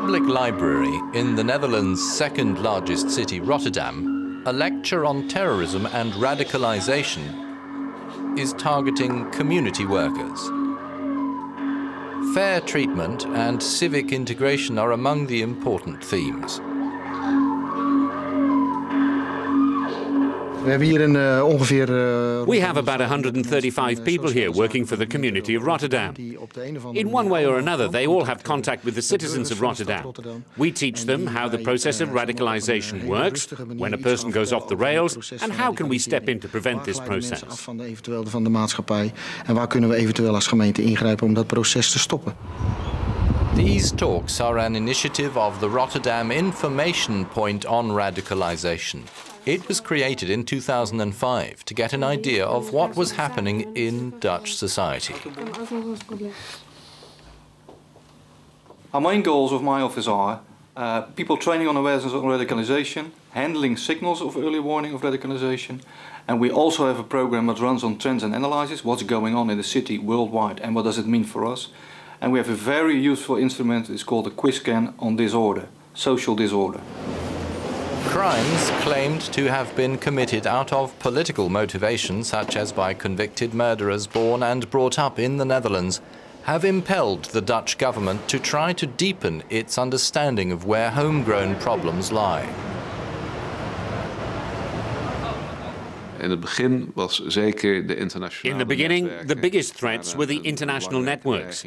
public library in the Netherlands' second largest city, Rotterdam, a lecture on terrorism and radicalization is targeting community workers. Fair treatment and civic integration are among the important themes. We have about 135 people here working for the community of Rotterdam. In one way or another, they all have contact with the citizens of Rotterdam. We teach them how the process of radicalization works, when a person goes off the rails, and how can we step in to prevent this process. These talks are an initiative of the Rotterdam Information Point on Radicalization. It was created in 2005 to get an idea of what was happening in Dutch society. Our main goals of my office are people training on awareness of radicalization, handling signals of early warning of radicalization, and we also have a program that runs on trends and analyzes what's going on in the city worldwide and what does it mean for us. And we have a very useful instrument, it's called a quiz scan on disorder, social disorder. Crimes claimed to have been committed out of political motivation, such as by convicted murderers born and brought up in the Netherlands, have impelled the Dutch government to try to deepen its understanding of where homegrown problems lie. In the beginning, the biggest threats were the international networks.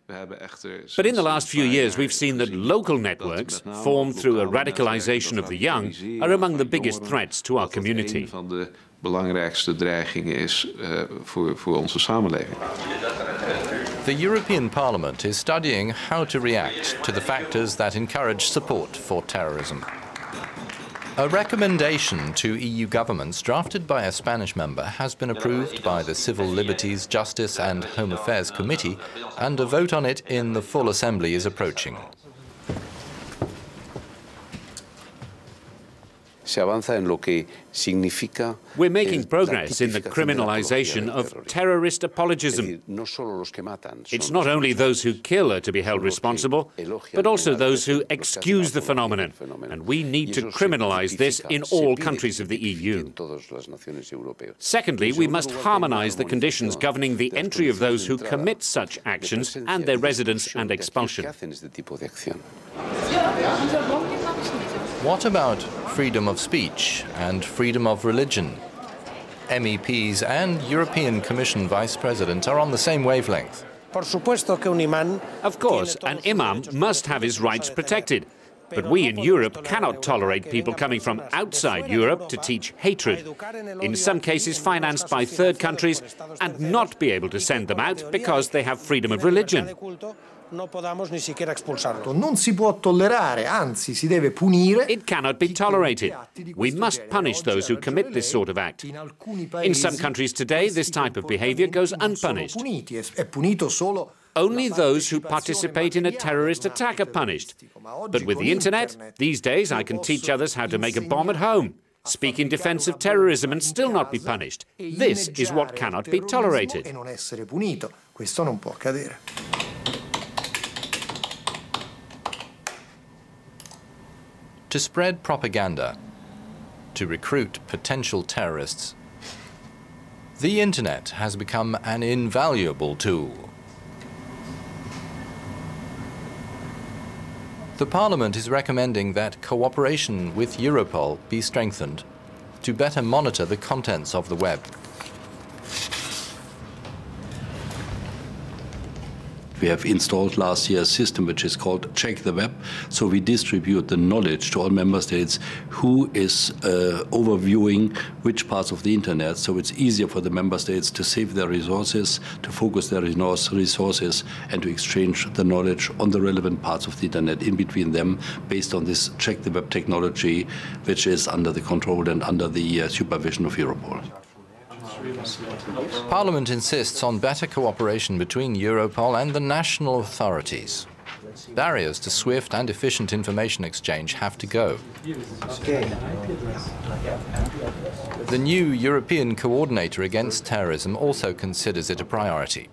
But in the last few years, we've seen that local networks, formed through a radicalization of the young, are among the biggest threats to our community. The European Parliament is studying how to react to the factors that encourage support for terrorism. A recommendation to EU governments drafted by a Spanish member has been approved by the Civil Liberties, Justice and Home Affairs Committee, and a vote on it in the full assembly is approaching. We're making progress in the criminalization of terrorist apologism. It's not only those who kill are to be held responsible, but also those who excuse the phenomenon. And we need to criminalize this in all countries of the EU. Secondly, we must harmonize the conditions governing the entry of those who commit such actions and their residence and expulsion. What about freedom of speech and freedom of religion? MEPs and European Commission Vice President are on the same wavelength. Of course, an imam must have his rights protected. But we in Europe cannot tolerate people coming from outside Europe to teach hatred, in some cases financed by third countries, and not be able to send them out because they have freedom of religion. It cannot be tolerated. We must punish those who commit this sort of act. In some countries today, this type of behavior goes unpunished. Only those who participate in a terrorist attack are punished. But with the internet, these days I can teach others how to make a bomb at home, speak in defense of terrorism and still not be punished. This is what cannot be tolerated. To spread propaganda, to recruit potential terrorists, the internet has become an invaluable tool. The Parliament is recommending that cooperation with Europol be strengthened to better monitor the contents of the web. We have installed last year a system which is called Check the Web. So we distribute the knowledge to all member states who is overviewing which parts of the internet. So it's easier for the member states to save their resources, to focus their resources, and to exchange the knowledge on the relevant parts of the internet in between them based on this Check the Web technology, which is under the control and under the supervision of Europol. Parliament insists on better cooperation between Europol and the national authorities. Barriers to swift and efficient information exchange have to go. The new European Coordinator Against Terrorism also considers it a priority.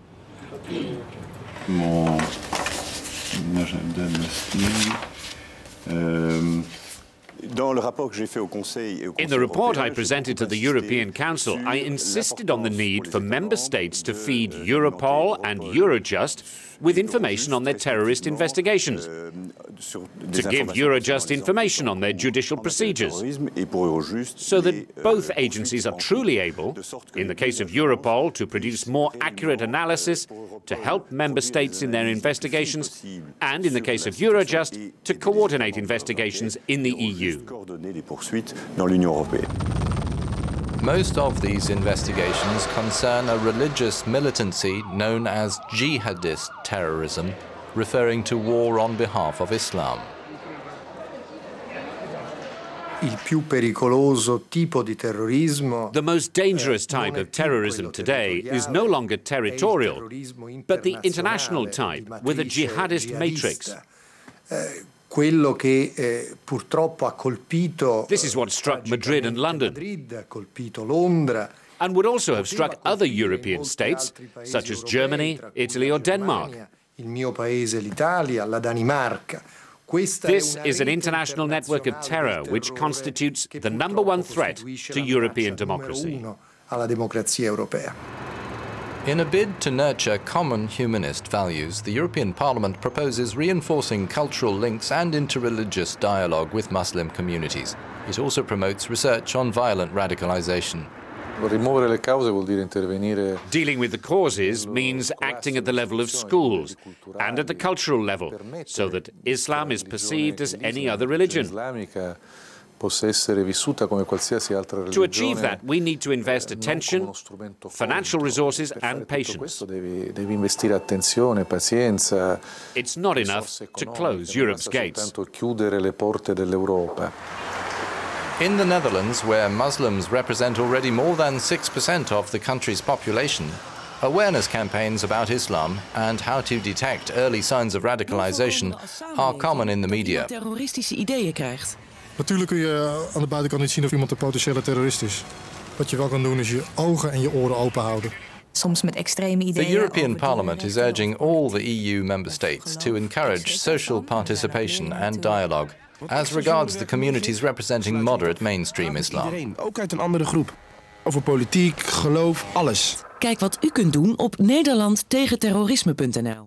In the report I presented to the European Council, I insisted on the need for member states to feed Europol and Eurojust with information on their terrorist investigations, to give Eurojust information on their judicial procedures, so that both agencies are truly able, in the case of Europol, to produce more accurate analysis, to help member states in their investigations, and in the case of Eurojust, to coordinate investigations in the EU. Most of these investigations concern a religious militancy known as jihadist terrorism, referring to war on behalf of Islam. The most dangerous type of terrorism today is no longer territorial, but the international type with a jihadist matrix. This is what struck Madrid and London, and would also have struck other European states, such as Germany, Italy or Denmark. This is an international network of terror which constitutes the #1 threat to European democracy. In a bid to nurture common humanist values, the European Parliament proposes reinforcing cultural links and interreligious dialogue with Muslim communities. It also promotes research on violent radicalization. Dealing with the causes means acting at the level of schools and at the cultural level, so that Islam is perceived as any other religion. To achieve that, we need to invest attention, financial resources and patience. It's not enough to close Europe's gates. In the Netherlands, where Muslims represent already more than 6% of the country's population, awareness campaigns about Islam and how to detect early signs of radicalization are common in the media. Natuurlijk kun je aan de buitenkant niet zien of iemand een potentiële terrorist is. Wat je wel kan doen is je ogen en je oren open houden. Soms met extreme ideeën. The European Parliament is urging all the EU member states to encourage social participation and dialogue as regards the communities representing moderate mainstream Islam. Ook uit een andere groep. Over politiek, geloof, alles. Kijk wat u kunt doen op nederlandtegenterrorisme.nl.